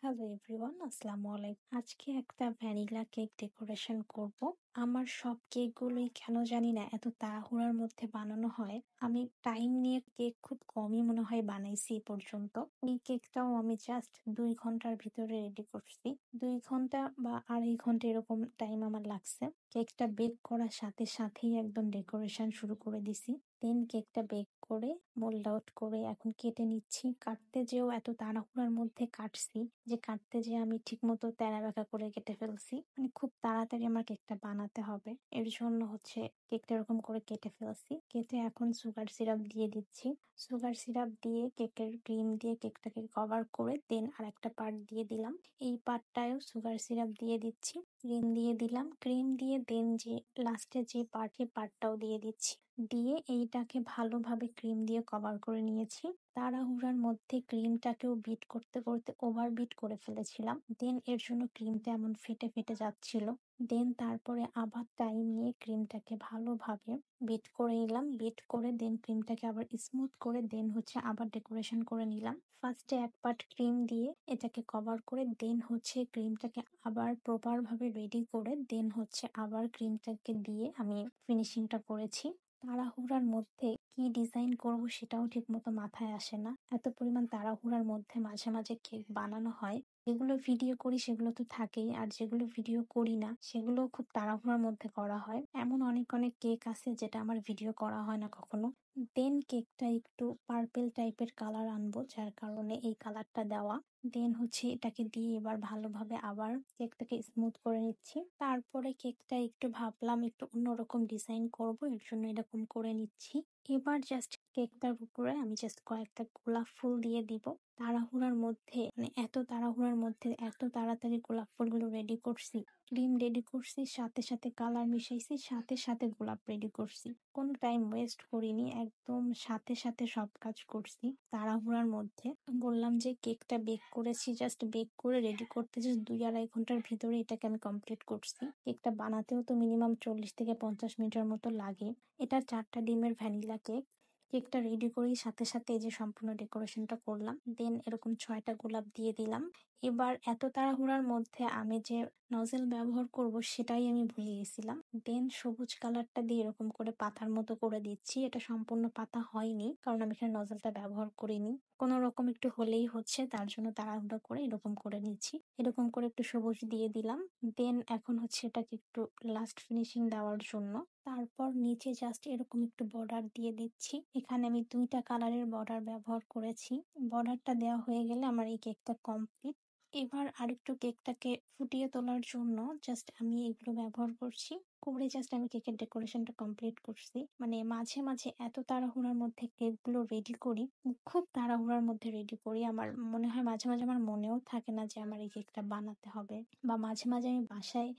Hello everyone, আসসালামু আলাইকুম। আজকে একটা ভ্যানিলা কেক ডেকোরেশন করব। আমার সব কেকগুলোই কেন জানি না এত তাড়াহুড়ার মধ্যে বানানো হয়। আমি টাইম নিয়ে কেক খুব কমই মনে হয় বানাইছি এ পর্যন্ত। এই কেকটাও আমি জাস্ট 2 ঘন্টার ভিতরে রেডি করছি। 2 ঘন্টা বা 2.5 ঘন্টা এরকম টাইম আমার লাগছে। কেকটা বেক করার সাথে সাথেই একদম ডেকোরেশন শুরু করে দিছি। দেন কেকটা বেক করে মোল্ড আউট করে এখন কেটে নিচ্ছি। কাটতে যেও এত তাড়াহুড়ার মধ্যে কাটছি যে কাটতে যেয়ে আমি ঠিকমতো তেরা বেঁকা করে কেটে ফেলছি। মানে খুব তাড়াতাড়ি আমার কেকটা বানাতে হবে, এর জন্য হচ্ছে কেকটা এরকম করে কেটে ফেলছি। কেটে এখন সুগার সিরাপ দিয়ে দিচ্ছি। সুগার সিরাপ দিয়ে কেকের ক্রিম দিয়ে কেকটাকে কভার করে দেন আর একটা পার্ট দিয়ে দিলাম। এই পার্টটায়ও সুগার সিরাপ দিয়ে দিচ্ছি। ক্রিম দিয়ে দিলাম, ক্রিম দিয়ে দেন যে লাস্টে যে পার্ট সেই পার্টটাও দিয়ে দিচ্ছি। দিয়ে এইটাকে ভালোভাবে ক্রিম দিয়ে কভার করে নিয়েছি। তাড়াহুড়ার মধ্যে ক্রিমটাকেও বিট করতে করতে ওভার বিট করে ফেলেছিলাম। দেন এর জন্য ক্রিমটা এমন ফেটে ফেটে যাচ্ছিল। দেন তারপরে আবার টাইম নিয়ে ক্রিমটাকে ভালোভাবে বিট করে নিলাম। বিট করে দেন ক্রিমটাকে আবার স্মুথ করে দেন হচ্ছে আবার ডেকোরেশন করে নিলাম। ফার্স্টে এক পার্ট ক্রিম দিয়ে এটাকে কভার করে দেন হচ্ছে ক্রিমটাকে আবার প্রপার ভাবে রেডি করে দেন হচ্ছে আবার ক্রিমটাকে দিয়ে আমি ফিনিশিংটা করেছি। তাড়াহুড়ার মধ্যে কি ডিজাইন করব সেটাও ঠিক মতো মাথায় আসে না। এত পরিমাণ তাড়াহুড়ার মধ্যে মাঝে মাঝে কেক বানানো হয়। যেগুলো ভিডিও করি সেগুলো তো থাকেই, আর যেগুলো ভিডিও করি না সেগুলো খুব তাড়াহুড়ার মধ্যে করা হয়। এমন অনেক অনেক কেক আছে যেটা আমার ভিডিও করা হয় না কখনো। দেন কেকটা একটু পার্পেল টাইপের কালার আনবো, যার কারণে এই কালারটা দেওয়া। দেন হচ্ছে এটাকে দিয়ে এবার ভালোভাবে আবার কেকটাকে স্মুথ করে নিচ্ছি। তারপরে কেকটা একটু ভাবলাম একটু অন্যরকম ডিজাইন করব, এর জন্য এরকম করে নিচ্ছি। এবার জাস্ট কেকটার উপরে আমি জাস্ট কয়েকটা গোলাপ ফুল দিয়ে দিব। তাড়াহুড়ার মধ্যে মানে এত তাড়াহুড়ার মধ্যে এত তাড়াতাড়ি গোলাপ ফুলগুলো রেডি করছি। ক্রিম রেডি করছি, সাথে সাথে কালার মিশাইছি, সাথে সাথে গোলাপ রেডি করছি। কোনো টাইম ওয়েস্ট করিনি, একদম সাথে সাথে সব কাজ করছি তাড়াহুড়ার মধ্যে। বললাম যে কেকটা বেক করেছি, জাস্ট বেক করে রেডি করতে জাস্ট 2-2.5 ঘন্টার ভিতরে এটাকে আমি কমপ্লিট করছি। কেকটা বানাতেও তো মিনিমাম 40 থেকে 50 মিনিটের মতো লাগে। এটা 4টা ডিমের ভ্যানিলা কেক। কেকটা রেডি করেই সাথে সাথে এই যে সম্পূর্ণ ডেকোরেশনটা করলাম। দেন এরকম 6টা গোলাপ দিয়ে দিলাম। এবার এত তাড়াহুড়ার মধ্যে আমি যে নজেল ব্যবহার করব সেটাই আমি ভুলে গেছিলাম। দেন সবুজ কালারটা দিয়ে এরকম করে পাতার মতো করে দিচ্ছি। এটা সম্পূর্ণ পাতা হয়নি কারণ আমি এখানে নজেলটা ব্যবহার করিনি। কোনো রকম একটু হলেই হচ্ছে, তার জন্য তাড়াহুড়া করে এরকম করে নিচ্ছি। এরকম করে একটু সবুজ দিয়ে দিলাম। দেন এখন হচ্ছে এটাকে একটু লাস্ট ফিনিশিং দেওয়ার জন্য তারপর নিচে জাস্ট এরকম একটু বর্ডার দিয়ে দিচ্ছি। এখানে আমি 2টা কালারের বর্ডার ব্যবহার করেছি। বর্ডারটা দেওয়া হয়ে গেলে আমার এই কেকটা কমপ্লিট। এবার আরেকটু কেকটাকে ফুটিয়ে তোলার জন্য জাস্ট আমি এগুলো ব্যবহার করছি। করে জাস্ট আমি কেকের ডেকোরেশনটা কমপ্লিট করছি। মানে মাঝে মাঝে এত তাড়াহুড়ার মধ্যে কেকগুলো রেডি করি, খুব তাড়াহুড়ার মধ্যে রেডি করি। আমার মনে হয় মাঝে মাঝে আমার মনেও থাকে না যে আমার এই কেকটা বানাতে হবে। বা মাঝে মাঝে আমি বাসায়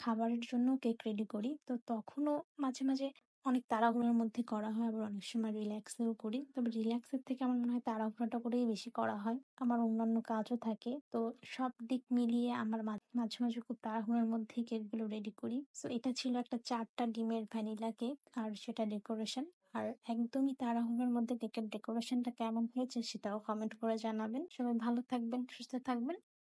খাবারের জন্য কেক রেডি করি, তো তখনও মাঝে মাঝে অনেক তাড়াহুড়োর মধ্যে করা হয়, আবার অনেক সময় রিল্যাক্সেও করি। তবে রিল্যাক্সের থেকে আমার মনে হয় তাড়াহুড়োটা করেই বেশি করা হয়। আমার অন্যান্য কাজও থাকে, তো সব দিক মিলিয়ে আমার মাঝে মাঝে খুব তাড়াহুড়োর মধ্যেই কেকগুলো রেডি করি। সো এটা ছিল একটা 4টা ডিমের ভ্যানিলা কেক আর সেটা ডেকোরেশন। আর একদমই তাড়াহুড়োর মধ্যে কেকের ডেকোরেশনটা কেমন হয়েছে সেটাও কমেন্ট করে জানাবেন। সবাই ভালো থাকবেন, সুস্থ থাকবেন।